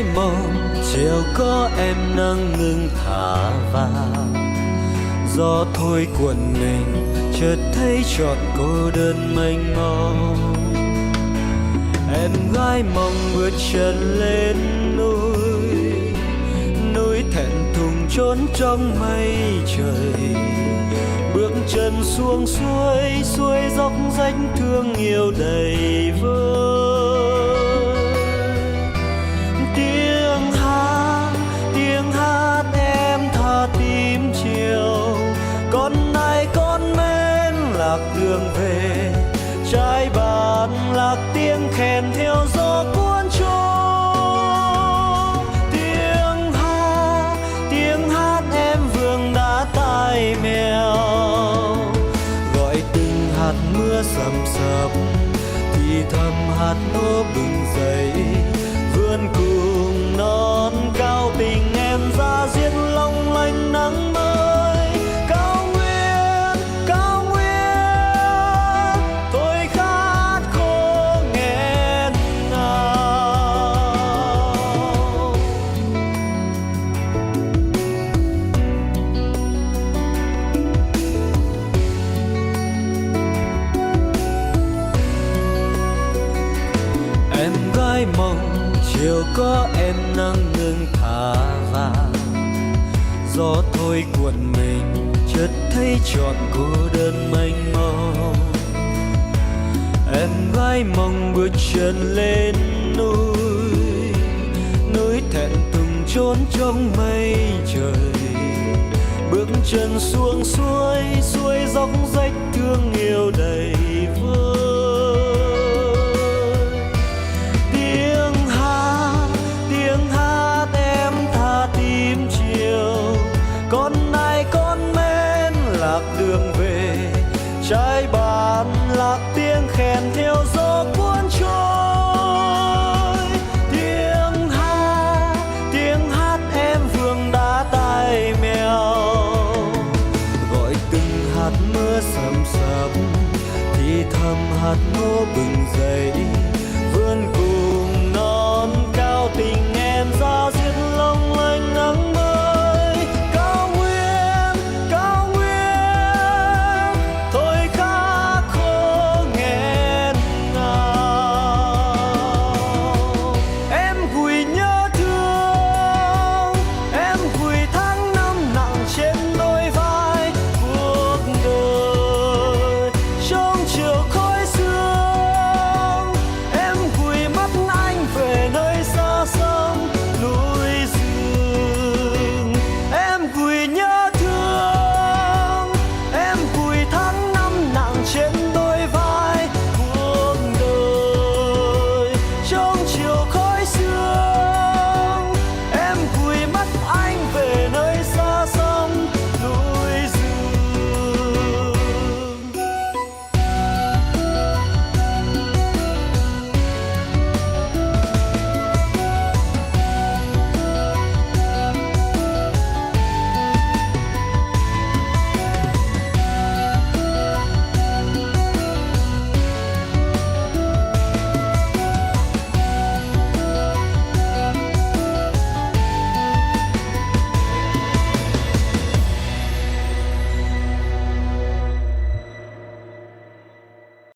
gái mộng chiều có em nắng ngừng thả vào, gió thôi cuộn mình chợt thấy trọn cô đơn mênh mông. Em gái mong bước chân lên núi, núi thẹn thùng trốn trong mây trời, bước chân xuống suối, suối dốc rách thương yêu đầy vơi. Tiếng hát em tha tím chiều, con này con mến lạc đường về, trái bàn lạc tiếng khen theo gió cuốn trôi. Tiếng hát em vương đã tai mèo, gọi từng hạt mưa sầm sập, thì thầm hạt nô bừng dậy, vươn cùng non cao tình em ra diết long lanh nắng mới. Cao nguyên tôi khát khô nghẹn ngào. Em gái mong chiều có em nắng ngừng thả vào, gió thôi cuộn mình chợt thấy trọn cô đơn mênh mông. Em gái mong bước chân lên núi, núi thẹn thùng trốn trong mây trời, bước chân xuống suối, suối dốc rách thương yêu đầy vơi. Con này con mến lạc đường về, trái bàn lạc tiếng khen theo gió cuốn trôi. Tiếng hát em vương đã tai mèo, gọi từng hạt mưa sầm sập, thì thầm hạt ngô bừng dậy, vươn cùng non cao tình em ra